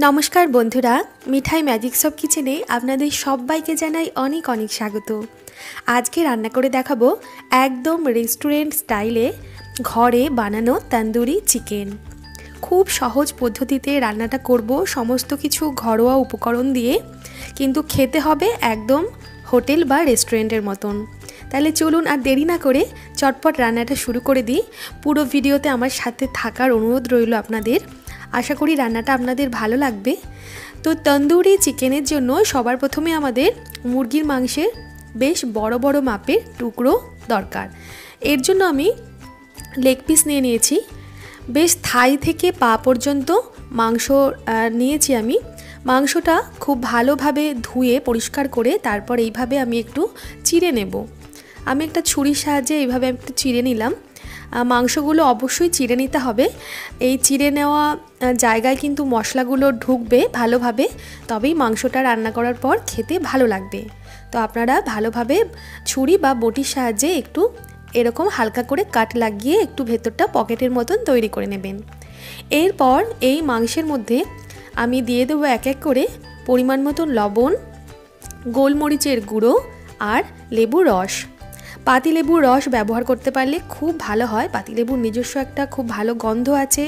নমস্কার বন্ধুরা, মিঠাই ম্যাজিক সব কিচেনে আপনাদের সবাইকে জানাই অনেক অনেক স্বাগত। আজকে রান্না করে দেখাবো একদম রেস্টুরেন্ট স্টাইলে ঘরে বানানো তন্দুরি চিকেন। খুব সহজ পদ্ধতিতে রান্নাটা করব, সমস্ত কিছু ঘরোয়া উপকরণ দিয়ে, কিন্তু খেতে হবে একদম হোটেল বা রেস্টুরেন্টের মতন। তাহলে চলুন আর দেরি না করে চটপট রান্নাটা শুরু করে দিই। পুরো ভিডিওতে আমার সাথে থাকার অনুরোধ রইল আপনাদের। আশা করি রান্নাটা আপনাদের ভালো লাগবে। তো তন্দুরি চিকেনের জন্য সবার প্রথমে আমাদের মুরগির মাংসের বেশ বড় বড় মাপের টুকরো দরকার। এর জন্য আমি লেগ পিস নিয়ে নিয়েছি, বেশ থাই থেকে পা পর্যন্ত মাংস নিয়েছি আমি। মাংসটা খুব ভালোভাবে ধুয়ে পরিষ্কার করে তারপর এইভাবে আমি একটু চিড়ে নেব। আমি একটা ছুরির সাহায্যে এইভাবে একটু চিড়ে নিলাম। মাংসগুলো অবশ্যই চিড়ে নিতে হবে। এই চিড়ে নেওয়া জায়গায় কিন্তু মশলাগুলো ঢুকবে ভালোভাবে, তবেই মাংসটা রান্না করার পর খেতে ভালো লাগবে। তো আপনারা ভালোভাবে ছুরি বা বটির সাহায্যে একটু এরকম হালকা করে কাট লাগিয়ে একটু ভেতরটা পকেটের মতন তৈরি করে নেবেন। এরপর এই মাংসের মধ্যে আমি দিয়ে দেবো এক এক করে পরিমাণ মতন লবণ, গোলমরিচের গুঁড়ো আর লেবুর রস। পাতিলেবুর রস ব্যবহার করতে পারলে খুব ভালো হয়। পাতিলেবুর নিজস্ব একটা খুব ভালো গন্ধ আছে,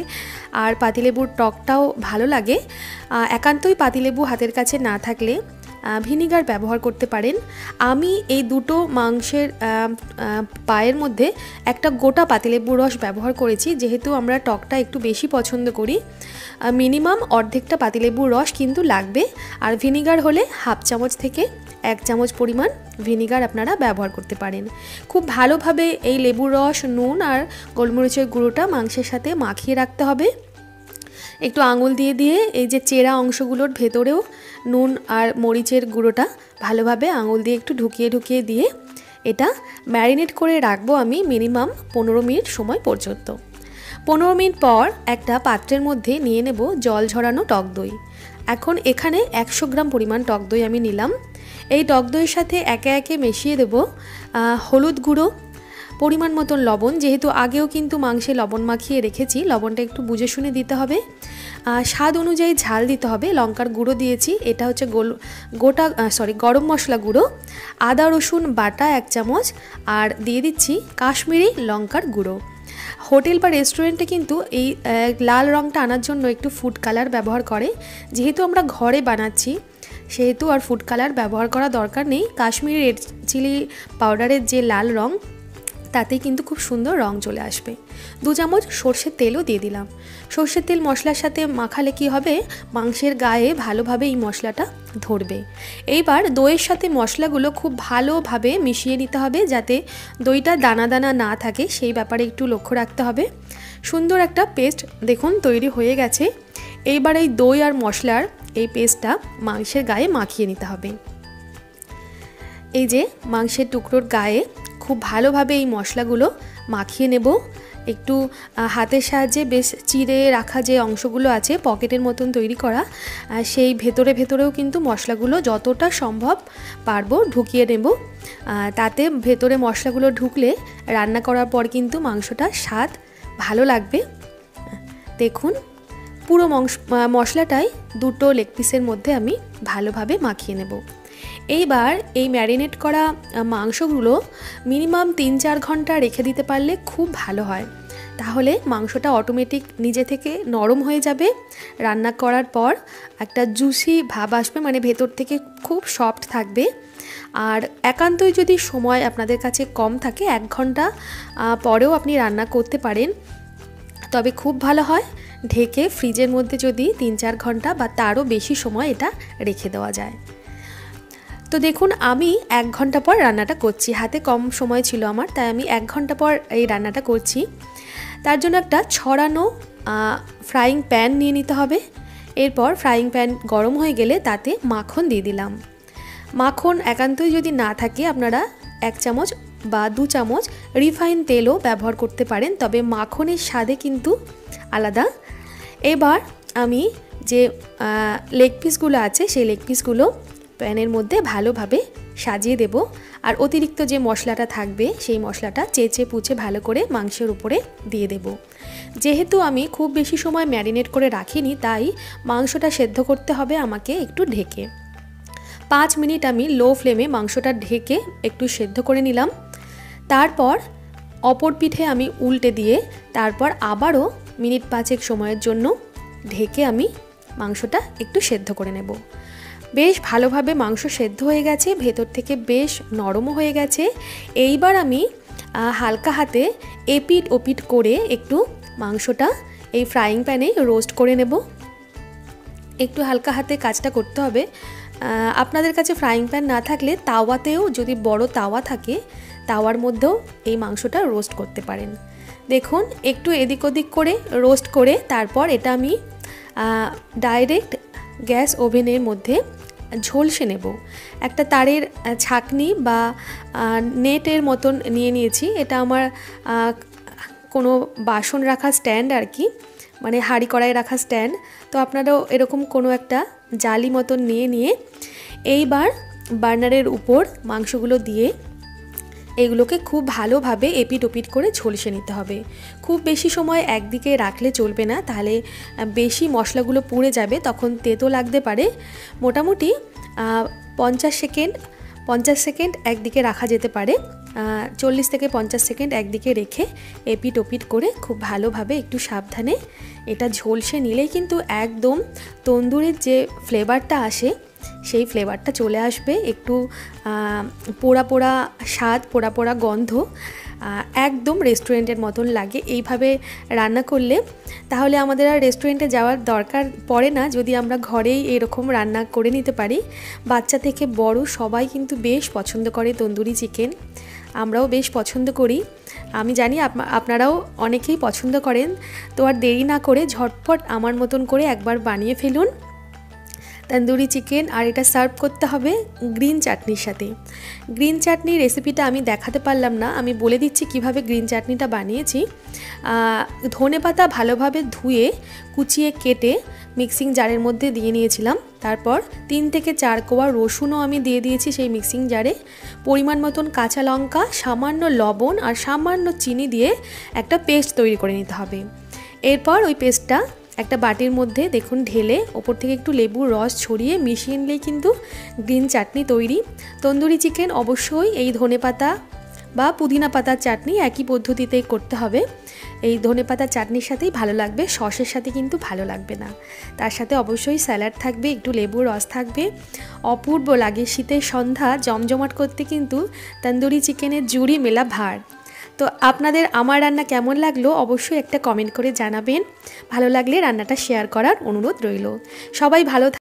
আর পাতিলেবুর টকটাও ভালো লাগে। একান্তই পাতিলেবু হাতের কাছে না থাকলে ভিনিগার ব্যবহার করতে পারেন। আমি এই দুটো মাংসের পায়ের মধ্যে একটা গোটা পাতিলেবুর রস ব্যবহার করেছি, যেহেতু আমরা টকটা একটু বেশি পছন্দ করি। মিনিমাম অর্ধেকটা পাতিলেবুর রস কিন্তু লাগবে, আর ভিনিগার হলে হাফ চামচ থেকে 1 চামচ পরিমাণ ভিনিগার আপনারা ব্যবহার করতে পারেন। খুব ভালোভাবে এই লেবুর রস, নুন আর গোলমরিচের গুঁড়োটা মাংসের সাথে মাখিয়ে রাখতে হবে। একটু আঙুল দিয়ে দিয়ে এই যে চেরা অংশগুলোর ভেতরেও নুন আর মরিচের গুঁড়োটা ভালোভাবে আঙুল দিয়ে একটু ঢুকিয়ে ঢুকিয়ে দিয়ে এটা ম্যারিনেট করে রাখবো আমি মিনিমাম 15 মিনিট সময় পর্যন্ত। 15 মিনিট পর একটা পাত্রের মধ্যে নিয়ে নেব জল ঝরানো টক দই। এখন এখানে 100 গ্রাম পরিমাণ টক দই আমি নিলাম। এই টক দইয়ের সাথে একে একে মিশিয়ে দেব হলুদ গুঁড়ো, পরিমাণ মতন লবণ, যেহেতু আগেও কিন্তু মাংসে লবণ মাখিয়ে রেখেছি, লবণটা একটু বুঝে শুনে দিতে হবে। স্বাদ অনুযায়ী ঝাল দিতে হবে। লঙ্কার গুঁড়ো দিয়েছি, এটা হচ্ছে গরম মশলা গুঁড়ো, আদা রসুন বাটা 1 চামচ, আর দিয়ে দিচ্ছি কাশ্মীরি লঙ্কার গুঁড়ো। হোটেল বা রেস্টুরেন্টে কিন্তু এই লাল রঙটা আনার জন্য একটু ফুড কালার ব্যবহার করে, যেহেতু আমরা ঘরে বানাচ্ছি সেহেতু আর ফুড কালার ব্যবহার করা দরকার নেই। কাশ্মীরি রেড চিলি পাউডারের যে লাল রঙ, তাতেই কিন্তু খুব সুন্দর রং চলে আসবে। 2 চামচ সর্ষের তেলও দিয়ে দিলাম। সর্ষের তেল মশলার সাথে মাখালে কি হবে, মাংসের গায়ে ভালোভাবে এই মশলাটা ধরবে। এইবার দইয়ের সাথে মশলাগুলো খুব ভালোভাবে মিশিয়ে নিতে হবে, যাতে দইটা দানা দানা না থাকে, সেই ব্যাপারে একটু লক্ষ্য রাখতে হবে। সুন্দর একটা পেস্ট দেখুন তৈরি হয়ে গেছে। এইবার এই দই আর মশলার এই পেস্টটা মাংসের গায়ে মাখিয়ে নিতে হবে। এই যে মাংসের টুকরোর গায়ে খুব ভালোভাবে এই মশলাগুলো মাখিয়ে নেব। একটু হাতের সাহায্যে বেশ চিড়ে রাখা যে অংশগুলো আছে পকেটের মতন তৈরি করা, সেই ভেতরেও কিন্তু মশলাগুলো যতটা সম্ভব পারবো ঢুকিয়ে নেব। তাতে ভেতরে মশলাগুলো ঢুকলে রান্না করার পর কিন্তু মাংসটার স্বাদ ভালো লাগবে। দেখুন পুরো মশলাটাই দুটো লেগ পিসের মধ্যে আমি ভালোভাবে মাখিয়ে নেব। এইবার এই ম্যারিনেট করা মাংসগুলো মিনিমাম 3-4 ঘন্টা রেখে দিতে পারলে খুব ভালো হয়। তাহলে মাংসটা অটোমেটিক নিজে থেকে নরম হয়ে যাবে। রান্না করার পর একটা জুসি ভাব আসবে, মানে ভেতর থেকে খুব সফট থাকবে। আর একান্তই যদি সময় আপনাদের কাছে কম থাকে 1 ঘন্টা পরেও আপনি রান্না করতে পারেন, তবে খুব ভালো হয় ঢেকে ফ্রিজের মধ্যে যদি 3-4 ঘন্টা বা তারও বেশি সময় এটা রেখে দেওয়া যায়। তো দেখুন আমি 1 ঘন্টা পর রান্নাটা করছি। হাতে কম সময় ছিল আমার, তাই আমি 1 ঘন্টা পর এই রান্নাটা করছি। তার জন্য একটা ছড়ানো ফ্রাইং প্যান নিয়ে নিতে হবে। এরপর ফ্রাইং প্যান গরম হয়ে গেলে তাতে মাখন দিয়ে দিলাম। মাখন একান্তই যদি না থাকে আপনারা 1 চামচ বা 2 চামচ রিফাইন তেলও ব্যবহার করতে পারেন, তবে মাখনের স্বাদে কিন্তু আলাদা। এবার আমি যে লেগ পিসগুলো আছে সেই লেগ পিসগুলো প্যানের মধ্যে ভালোভাবে সাজিয়ে দেব, আর অতিরিক্ত যে মশলাটা থাকবে সেই মশলাটা চেঁচে পুচে ভালো করে মাংসের উপরে দিয়ে দেব। যেহেতু আমি খুব বেশি সময় ম্যারিনেট করে রাখিনি, তাই মাংসটা সেদ্ধ করতে হবে আমাকে একটু ঢেকে। 5 মিনিট আমি লো ফ্লেমে মাংসটা ঢেকে একটু সেদ্ধ করে নিলাম। তারপর অপর পিঠে আমি উল্টে দিয়ে তারপর আবারও মিনিট 5 সময়ের জন্য ঢেকে আমি মাংসটা একটু সেদ্ধ করে নেব। বেশ ভালোভাবে মাংস সেদ্ধ হয়ে গেছে, ভেতর থেকে বেশ নরমও হয়ে গেছে। এইবার আমি হালকা হাতে এপিট ওপিট করে একটু মাংসটা এই ফ্রাইং প্যানে রোস্ট করে নেব। একটু হালকা হাতে কাজটা করতে হবে। আপনাদের কাছে ফ্রাইং প্যান না থাকলে তাওয়াতেও, যদি বড় তাওয়া থাকে তাওয়ার মধ্যেও এই মাংসটা রোস্ট করতে পারেন। দেখুন একটু এদিক ওদিক করে রোস্ট করে তারপর এটা আমি ডাইরেক্ট গ্যাস ওভেনের মধ্যে ঝলসে নেব। একটা তারের ছাঁকনি বা নেটের মতন নিয়ে নিয়েছি। এটা আমার কোনো বাসন রাখা স্ট্যান্ড আর কি, মানে হাঁড়ি কড়াই রাখা স্ট্যান্ড। তো আপনারাও এরকম কোনো একটা জালি মতন নিয়ে এইবার বার্নারের উপর মাংসগুলো দিয়ে এগুলোকে খুব ভালোভাবে এপিট ওপিট করে ঝলসে নিতে হবে। খুব বেশি সময় একদিকে রাখলে চলবে না, তাহলে বেশি মশলাগুলো পুড়ে যাবে, তখন তেতো লাগতে পারে। মোটামুটি 50 সেকেন্ড একদিকে রাখা যেতে পারে। 40 থেকে 50 সেকেন্ড একদিকে রেখে এপিট ওপিট করে খুব ভালোভাবে একটু সাবধানে এটা ঝলসে নিলেই কিন্তু একদম তন্দুরির যে ফ্লেভারটা আসে সেই ফ্লেভারটা চলে আসবে। একটু পোড়া পোড়া স্বাদ, পোড়া পোড়া গন্ধ, একদম রেস্টুরেন্টের মতন লাগে এইভাবে রান্না করলে। তাহলে আমাদের আর রেস্টুরেন্টে যাওয়ার দরকার পড়ে না, যদি আমরা ঘরেই এরকম রান্না করে নিতে পারি। বাচ্চা থেকে বড় সবাই কিন্তু বেশ পছন্দ করে তন্দুরি চিকেন, আমরাও বেশ পছন্দ করি। আমি জানি আপনারাও অনেকেই পছন্দ করেন। তো আর দেরি না করে ঝটপট আমার মতন করে একবার বানিয়ে ফেলুন তন্দুরি চিকেন। আর এটা সার্ভ করতে হবে গ্রিন চাটনির সাথে। গ্রিন চাটনির রেসিপিটা আমি দেখাতে পারলাম না, আমি বলে দিচ্ছি কিভাবে গ্রিন চাটনিটা বানিয়েছি। ধনেপাতা ভালোভাবে ধুয়ে কুচিয়ে কেটে মিক্সিং জারের মধ্যে দিয়ে নিয়েছিলাম। তারপর 3 থেকে 4 কোয়া রসুনও আমি দিয়ে দিয়েছি সেই মিক্সিং জারে। পরিমাণ মতন কাঁচা লঙ্কা, সামান্য লবণ আর সামান্য চিনি দিয়ে একটা পেস্ট তৈরি করে নিতে হবে। এরপর ওই পেস্টটা একটা বাটির মধ্যে দেখুন ঢেলে ওপর থেকে একটু লেবুর রস ছড়িয়ে মিশিয়ে নিলেই কিন্তু গ্রিন চাটনি তৈরি। তন্দুরি চিকেন অবশ্যই এই ধনেপাতা বা পুদিনা পাতার চাটনি একই পদ্ধতিতেই করতে হবে। এই ধনেপাতার চাটনির সাথেই ভালো লাগবে, সসের সাথে কিন্তু ভালো লাগবে না। তার সাথে অবশ্যই স্যালাড থাকবে, একটু লেবুর রস থাকবে। অপূর্ব লাগে। শীতের সন্ধ্যা জমজমাট করতে কিন্তু তন্দুরি চিকেনের জুড়ি মেলা ভার। তো আপনাদের আমার রান্না কেমন লাগলো অবশ্যই একটা কমেন্ট করে জানাবেন। ভালো লাগলে রান্নাটা শেয়ার করার অনুরোধ রইল। সবাই ভালো